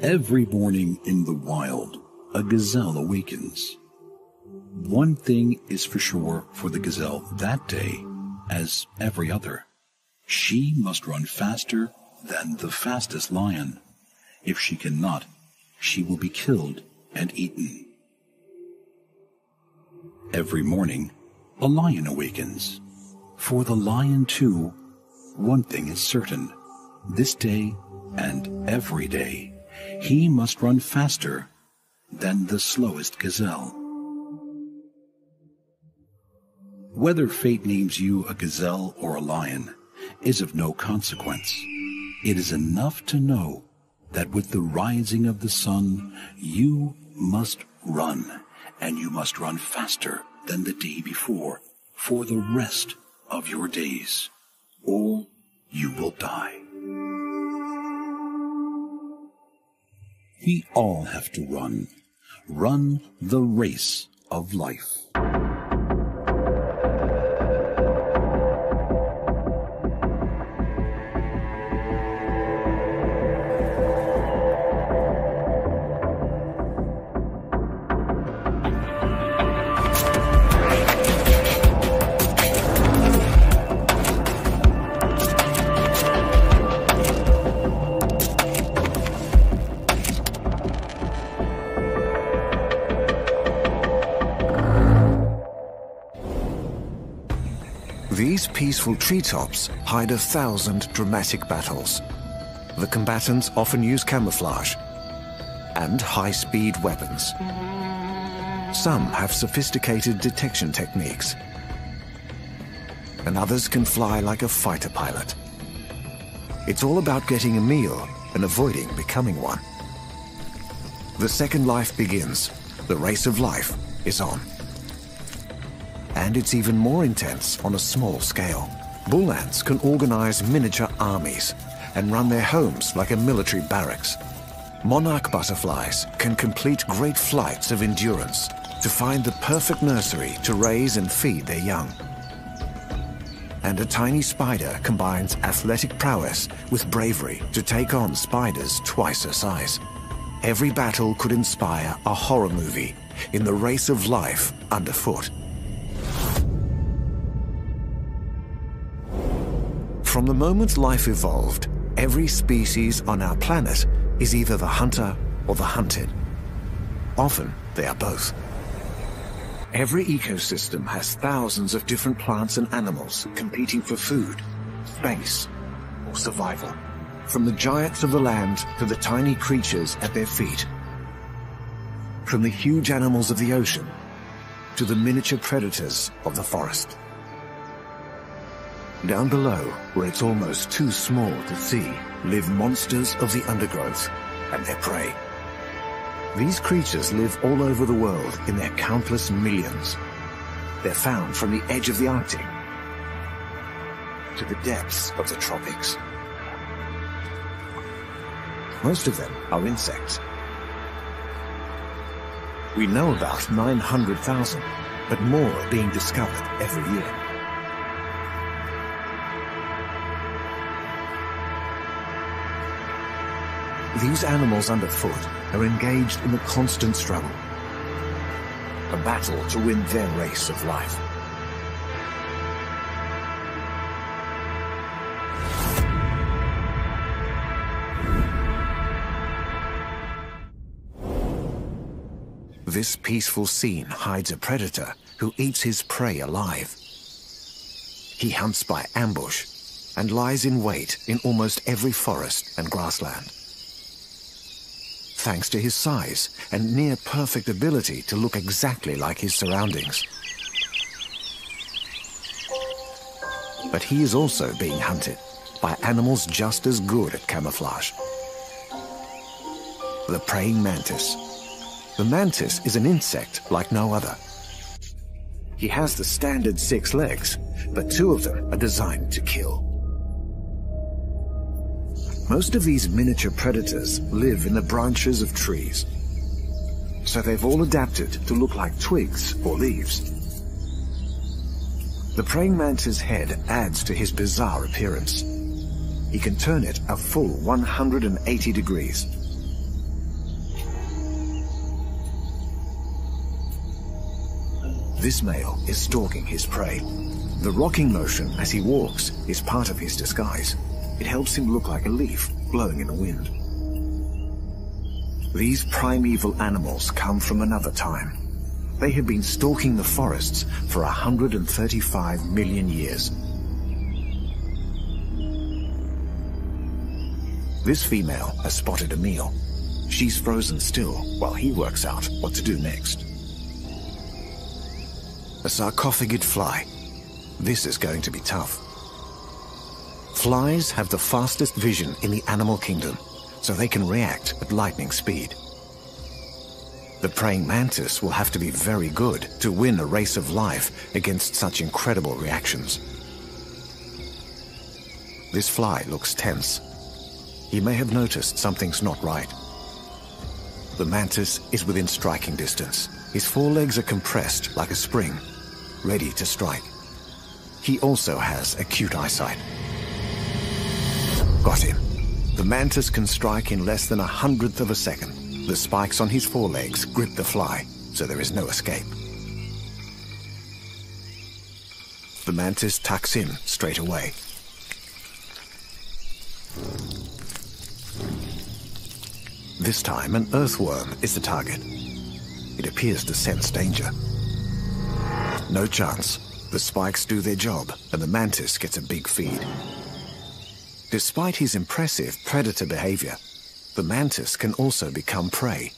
Every morning in the wild, a gazelle awakens. One thing is for sure for the gazelle that day, as every other. She must run faster than the fastest lion. If she cannot, she will be killed and eaten. Every morning, a lion awakens. For the lion, too, one thing is certain. This day and every day, he must run faster than the slowest gazelle. Whether fate names you a gazelle or a lion is of no consequence. It is enough to know that with the rising of the sun, you must run, and you must run faster than the day before for the rest of your days, or you will die. We all have to run the race of life. These peaceful treetops hide 1,000 dramatic battles. The combatants often use camouflage and high-speed weapons. Some have sophisticated detection techniques, and others can fly like a fighter pilot. It's all about getting a meal and avoiding becoming one. The second life begins. The race of life is on. And it's even more intense on a small scale. Bull ants can organize miniature armies and run their homes like a military barracks. Monarch butterflies can complete great flights of endurance to find the perfect nursery to raise and feed their young. And a tiny spider combines athletic prowess with bravery to take on spiders twice her size. Every battle could inspire a horror movie in the race of life underfoot. From the moment life evolved, every species on our planet is either the hunter or the hunted. Often, they are both. Every ecosystem has thousands of different plants and animals competing for food, space, or survival. From the giants of the land to the tiny creatures at their feet. From the huge animals of the ocean to the miniature predators of the forest. Down below, where it's almost too small to see, live monsters of the undergrowth and their prey. These creatures live all over the world in their countless millions. They're found from the edge of the Arctic to the depths of the tropics. Most of them are insects. We know about 900,000, but more are being discovered every year. These animals underfoot are engaged in a constant struggle, a battle to win their race of life. This peaceful scene hides a predator who eats his prey alive. He hunts by ambush and lies in wait in almost every forest and grassland. Thanks to his size and near-perfect ability to look exactly like his surroundings. But he is also being hunted by animals just as good at camouflage. The praying mantis. The mantis is an insect like no other. He has the standard 6 legs, but 2 of them are designed to kill. Most of these miniature predators live in the branches of trees, so they've all adapted to look like twigs or leaves. The praying mantis' head adds to his bizarre appearance. He can turn it a full 180 degrees. This male is stalking his prey. The rocking motion as he walks is part of his disguise. It helps him look like a leaf blowing in the wind. These primeval animals come from another time. They have been stalking the forests for 135 million years. This female has spotted a meal. She's frozen still while he works out what to do next. A sarcophagid fly. This is going to be tough. Flies have the fastest vision in the animal kingdom, so they can react at lightning speed. The praying mantis will have to be very good to win a race of life against such incredible reactions. This fly looks tense. He may have noticed something's not right. The mantis is within striking distance. His forelegs are compressed like a spring, ready to strike. He also has acute eyesight. Got him. The mantis can strike in less than 100th of a second. The spikes on his forelegs grip the fly, so there is no escape. The mantis tucks in straight away. This time, an earthworm is the target. It appears to sense danger. No chance. The spikes do their job, and the mantis gets a big feed. Despite his impressive predator behavior, the mantis can also become prey.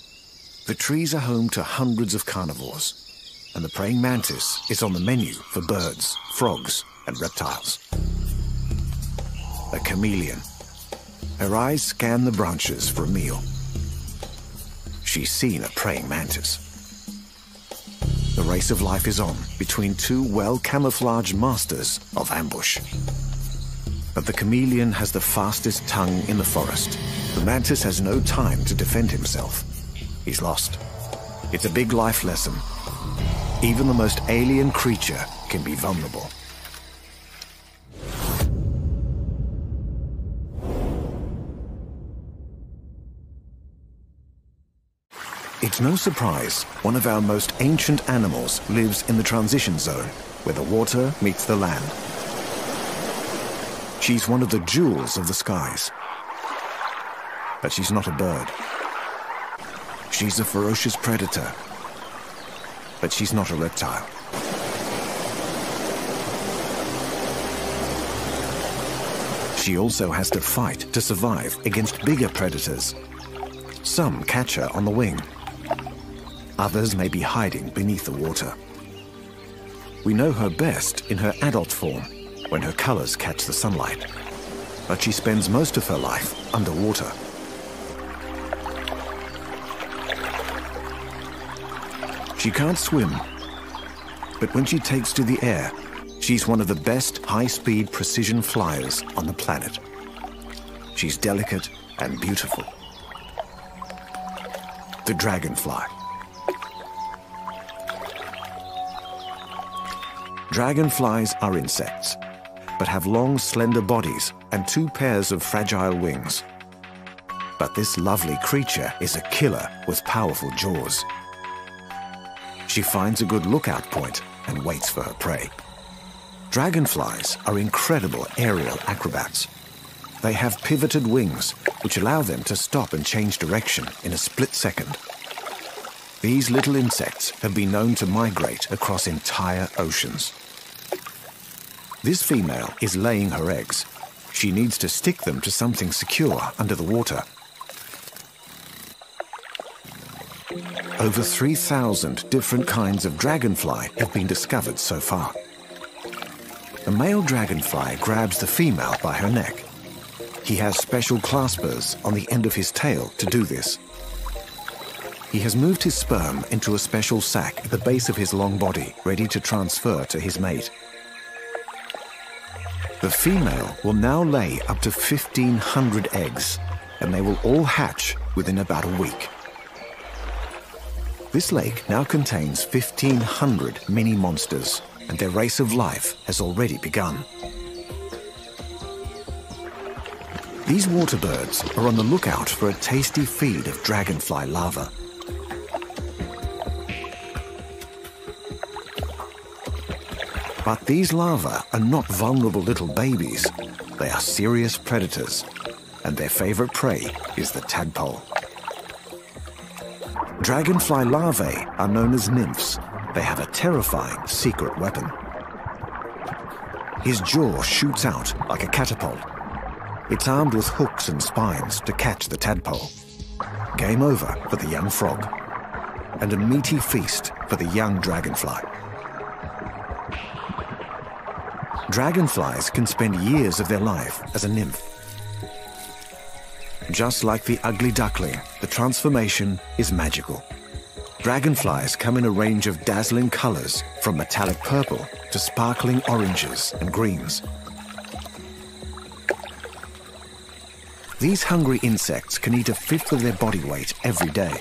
The trees are home to hundreds of carnivores, and the praying mantis is on the menu for birds, frogs, and reptiles. A chameleon. Her eyes scan the branches for a meal. She's seen a praying mantis. The race of life is on between two well-camouflaged masters of ambush. But the chameleon has the fastest tongue in the forest. The mantis has no time to defend himself. He's lost. It's a big life lesson. Even the most alien creature can be vulnerable. It's no surprise one of our most ancient animals lives in the transition zone, where the water meets the land. She's one of the jewels of the skies. But she's not a bird. She's a ferocious predator. But she's not a reptile. She also has to fight to survive against bigger predators. Some catch her on the wing. Others may be hiding beneath the water. We know her best in her adult form, when her colors catch the sunlight. But she spends most of her life underwater. She can't swim, but when she takes to the air, she's one of the best high-speed precision flyers on the planet. She's delicate and beautiful. The dragonfly. Dragonflies are insects, but have long, slender bodies and 2 pairs of fragile wings. But this lovely creature is a killer with powerful jaws. She finds a good lookout point and waits for her prey. Dragonflies are incredible aerial acrobats. They have pivoted wings, which allow them to stop and change direction in a split second. These little insects have been known to migrate across entire oceans. This female is laying her eggs. She needs to stick them to something secure under the water. Over 3,000 different kinds of dragonfly have been discovered so far. A male dragonfly grabs the female by her neck. He has special claspers on the end of his tail to do this. He has moved his sperm into a special sac at the base of his long body, ready to transfer to his mate. The female will now lay up to 1,500 eggs, and they will all hatch within about a week. This lake now contains 1,500 mini monsters, and their race of life has already begun. These water birds are on the lookout for a tasty feed of dragonfly larvae. But these larvae are not vulnerable little babies. They are serious predators, and their favorite prey is the tadpole. Dragonfly larvae are known as nymphs. They have a terrifying secret weapon. His jaw shoots out like a catapult. It's armed with hooks and spines to catch the tadpole. Game over for the young frog, and a meaty feast for the young dragonfly. Dragonflies can spend years of their life as a nymph. Just like the ugly duckling, the transformation is magical. Dragonflies come in a range of dazzling colors, from metallic purple to sparkling oranges and greens. These hungry insects can eat a fifth of their body weight every day.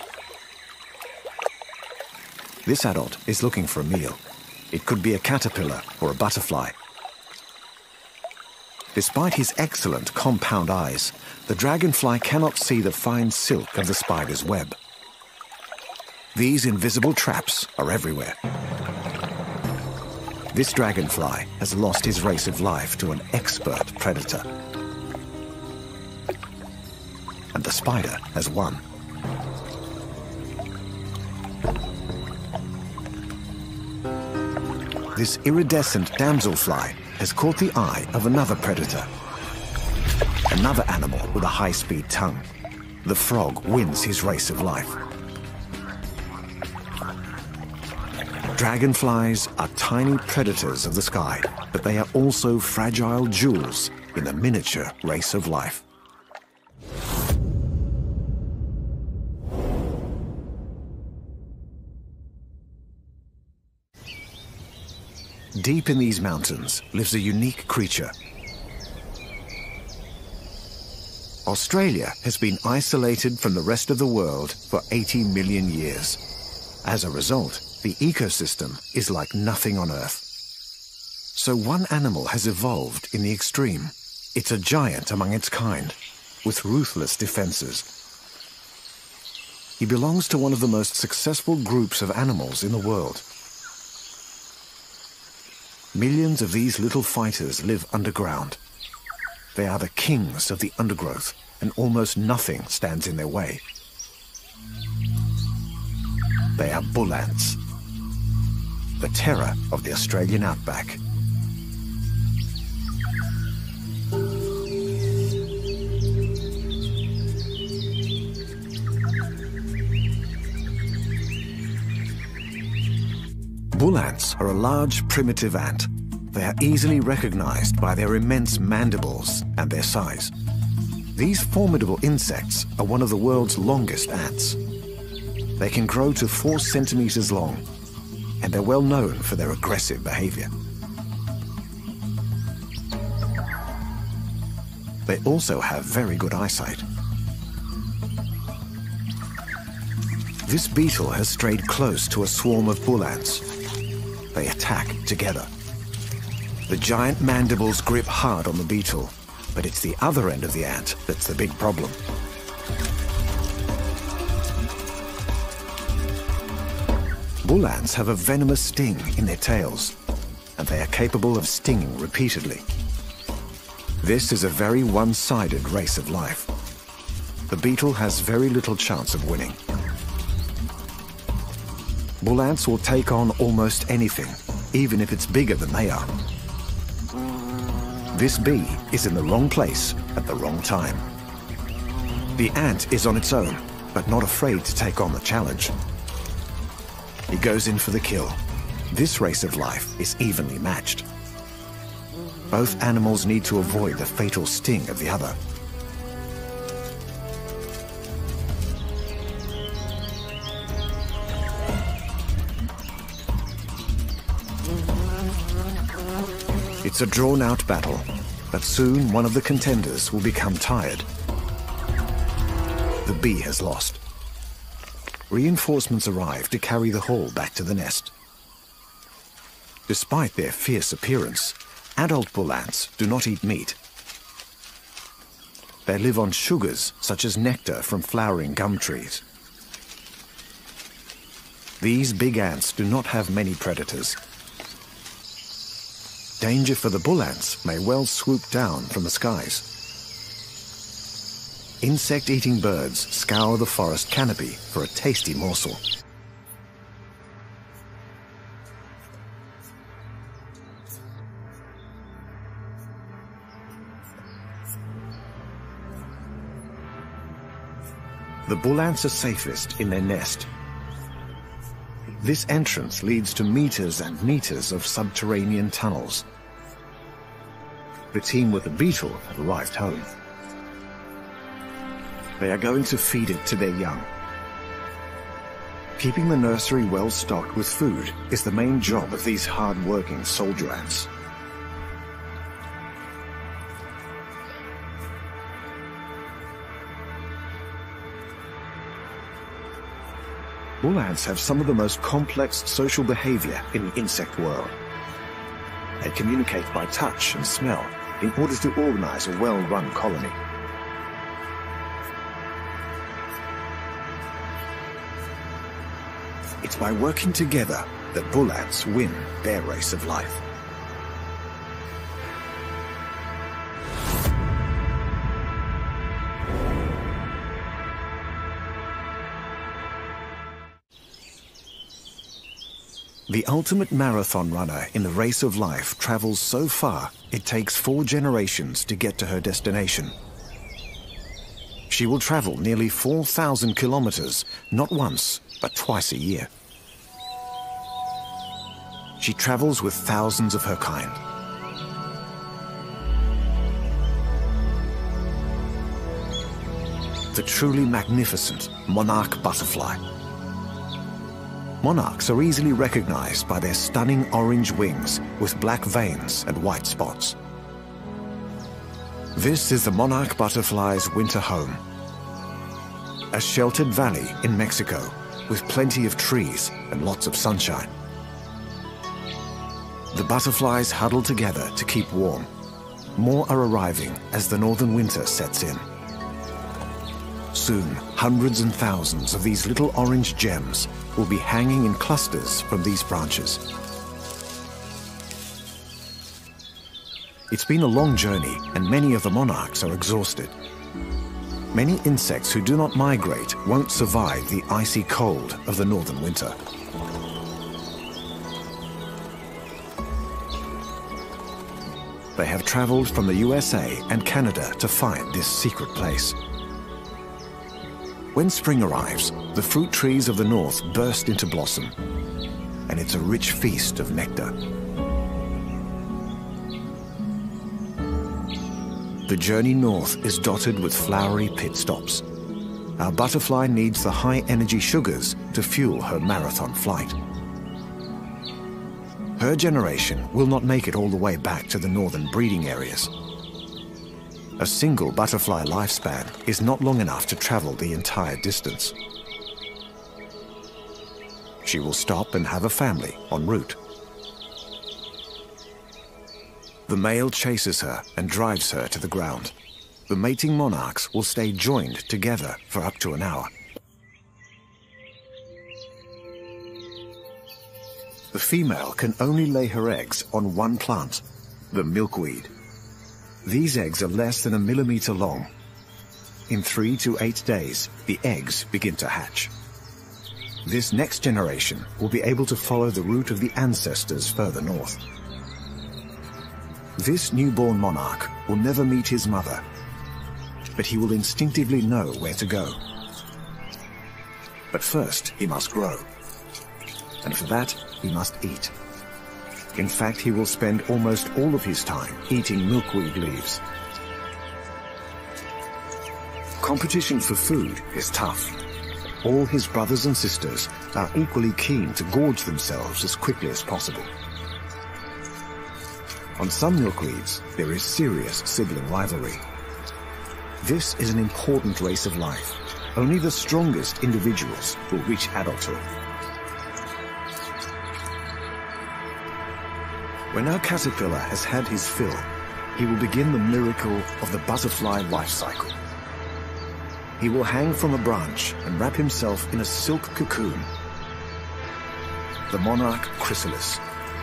This adult is looking for a meal. It could be a caterpillar or a butterfly. Despite his excellent compound eyes, the dragonfly cannot see the fine silk of the spider's web. These invisible traps are everywhere. This dragonfly has lost his race of life to an expert predator. And the spider has won. This iridescent damselfly has caught the eye of another predator. Another animal with a high-speed tongue. The frog wins his race of life. Dragonflies are tiny predators of the sky, but they are also fragile jewels in the miniature race of life. Deep in these mountains lives a unique creature. Australia has been isolated from the rest of the world for 80 million years. As a result, the ecosystem is like nothing on Earth. So one animal has evolved in the extreme. It's a giant among its kind, with ruthless defenses. He belongs to one of the most successful groups of animals in the world. Millions of these little fighters live underground. They are the kings of the undergrowth, and almost nothing stands in their way. They are bull ants, the terror of the Australian outback. Bull ants are a large primitive ant. They are easily recognized by their immense mandibles and their size. These formidable insects are one of the world's longest ants. They can grow to 4 centimeters long, and they're well known for their aggressive behavior. They also have very good eyesight. This beetle has strayed close to a swarm of bull ants. They attack together. The giant mandibles grip hard on the beetle, but it's the other end of the ant that's the big problem. Bull ants have a venomous sting in their tails, and they are capable of stinging repeatedly. This is a very one-sided race of life. The beetle has very little chance of winning. Bull ants will take on almost anything, even if it's bigger than they are. This bee is in the wrong place at the wrong time. The ant is on its own, but not afraid to take on the challenge. He goes in for the kill. This race of life is evenly matched. Both animals need to avoid the fatal sting of the other. It's a drawn-out battle, but soon one of the contenders will become tired. The bee has lost. Reinforcements arrive to carry the haul back to the nest. Despite their fierce appearance, adult bull ants do not eat meat. They live on sugars such as nectar from flowering gum trees. These big ants do not have many predators. danger for the bull ants may well swoop down from the skies. Insect-eating birds scour the forest canopy for a tasty morsel. The bull ants are safest in their nest. This entrance leads to meters and meters of subterranean tunnels. The team with the beetle have arrived home. They are going to feed it to their young. Keeping the nursery well stocked with food is the main job of these hard-working soldier ants. Bull ants have some of the most complex social behavior in the insect world. They communicate by touch and smell in order to organize a well-run colony. It's by working together that bull ants win their race of life. The ultimate marathon runner in the race of life travels so far it takes 4 generations to get to her destination. She will travel nearly 4,000 kilometers, not once, but twice a year. She travels with thousands of her kind. The truly magnificent monarch butterfly. Monarchs are easily recognized by their stunning orange wings with black veins and white spots. This is the monarch butterfly's winter home. A sheltered valley in Mexico with plenty of trees and lots of sunshine. The butterflies huddle together to keep warm. More are arriving as the northern winter sets in. Soon, hundreds and thousands of these little orange gems will be hanging in clusters from these branches. It's been a long journey, and many of the monarchs are exhausted. Many insects who do not migrate won't survive the icy cold of the northern winter. They have traveled from the USA and Canada to find this secret place. When spring arrives, the fruit trees of the north burst into blossom, and it's a rich feast of nectar. The journey north is dotted with flowery pit stops. Our butterfly needs the high-energy sugars to fuel her marathon flight. Her generation will not make it all the way back to the northern breeding areas. A single butterfly lifespan is not long enough to travel the entire distance. She will stop and have a family en route. The male chases her and drives her to the ground. The mating monarchs will stay joined together for up to an hour. The female can only lay her eggs on one plant, the milkweed. These eggs are less than 1 millimeter long. In 3 to 8 days, the eggs begin to hatch. This next generation will be able to follow the route of the ancestors further north. This newborn monarch will never meet his mother, but he will instinctively know where to go. But first, he must grow. And for that, he must eat. In fact, he will spend almost all of his time eating milkweed leaves. Competition for food is tough. All his brothers and sisters are equally keen to gorge themselves as quickly as possible. On some milkweeds, there is serious sibling rivalry. This is an important race of life. Only the strongest individuals will reach adulthood. When our caterpillar has had his fill, he will begin the miracle of the butterfly life cycle. He will hang from a branch and wrap himself in a silk cocoon, the monarch chrysalis.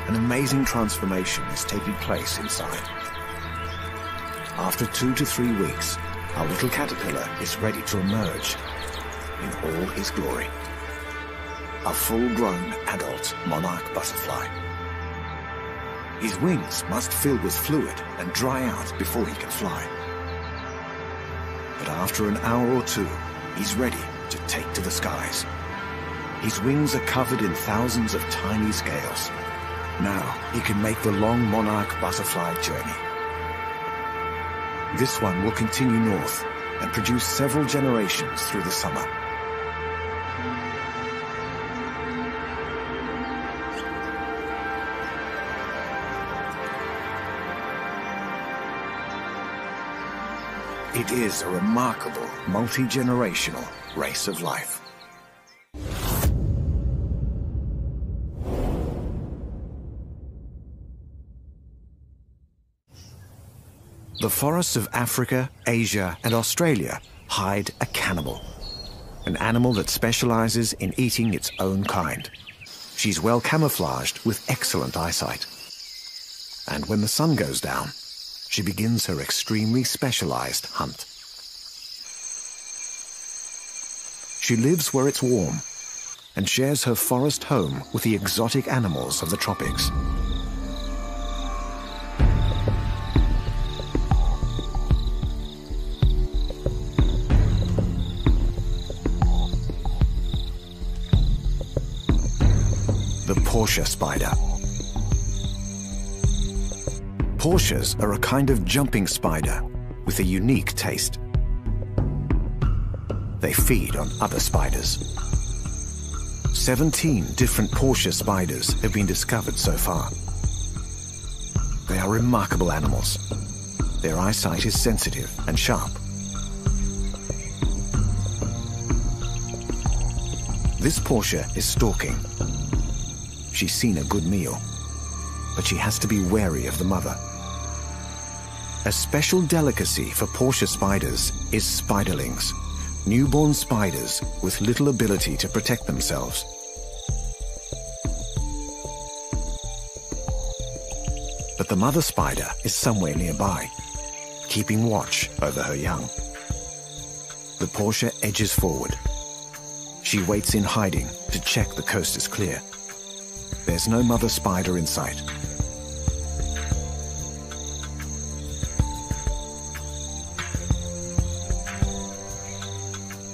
an amazing transformation is taking place inside. After 2 to 3 weeks, our little caterpillar is ready to emerge in all his glory. A full-grown adult monarch butterfly. His wings must fill with fluid and dry out before he can fly. But after an hour or two, he's ready to take to the skies. His wings are covered in thousands of tiny scales. Now he can make the long monarch butterfly journey. This one will continue north and produce several generations through the summer. It is a remarkable, multi-generational race of life. The forests of Africa, Asia, and Australia hide a cannibal, an animal that specializes in eating its own kind. She's well camouflaged with excellent eyesight. And when the sun goes down, she begins her extremely specialized hunt. She lives where it's warm and shares her forest home with the exotic animals of the tropics. The Portia spider. Portias are a kind of jumping spider with a unique taste. They feed on other spiders. 17 different Portia spiders have been discovered so far. They are remarkable animals. Their eyesight is sensitive and sharp. This Portia is stalking. She's seen a good meal, but she has to be wary of the mother. A special delicacy for Portia spiders is spiderlings, newborn spiders with little ability to protect themselves. But the mother spider is somewhere nearby, keeping watch over her young. The Portia edges forward. She waits in hiding to check the coast is clear. There's no mother spider in sight.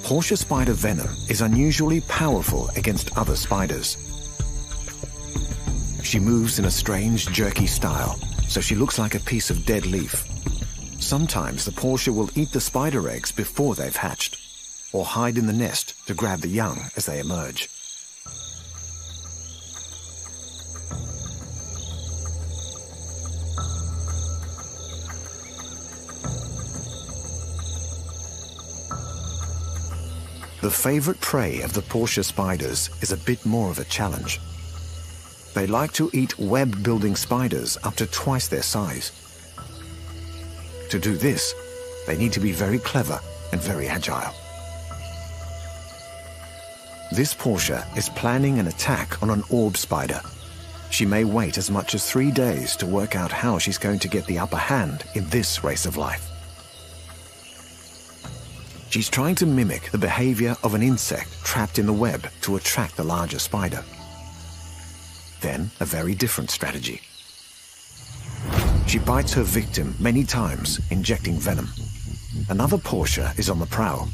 Portia spider venom is unusually powerful against other spiders. She moves in a strange, jerky style, so she looks like a piece of dead leaf. Sometimes the Portia will eat the spider eggs before they've hatched, or hide in the nest to grab the young as they emerge. The favorite prey of the Portia spiders is a bit more of a challenge. They like to eat web-building spiders up to twice their size. To do this, they need to be very clever and very agile. This Portia is planning an attack on an orb spider. She may wait as much as 3 days to work out how she's going to get the upper hand in this race of life. She's trying to mimic the behavior of an insect trapped in the web to attract the larger spider. Then, a very different strategy. She bites her victim many times, injecting venom. Another Portia is on the prowl.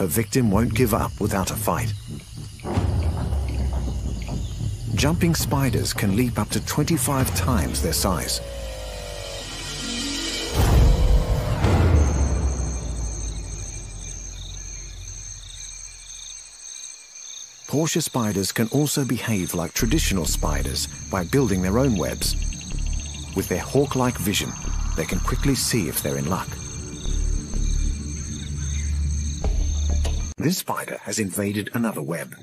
Her victim won't give up without a fight. Jumping spiders can leap up to 25 times their size. Portia spiders can also behave like traditional spiders by building their own webs. With their hawk-like vision, they can quickly see if they're in luck. This spider has invaded another web.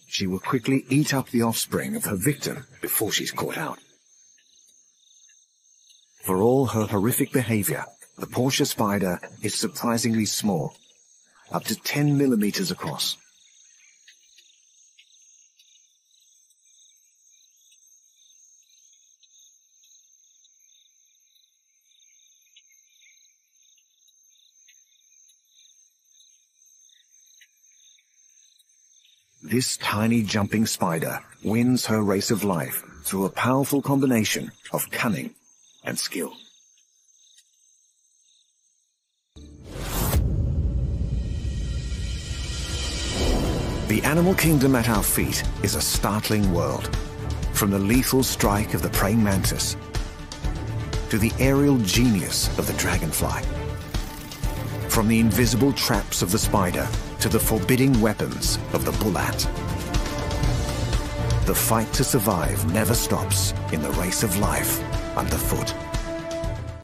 She will quickly eat up the offspring of her victim before she's caught out. For all her horrific behavior, the Portia spider is surprisingly small, up to 10 millimeters across. This tiny jumping spider wins her race of life through a powerful combination of cunning and skill. The animal kingdom at our feet is a startling world. From the lethal strike of the praying mantis to the aerial genius of the dragonfly. From the invisible traps of the spider to the forbidding weapons of the bullat. The fight to survive never stops in the race of life underfoot.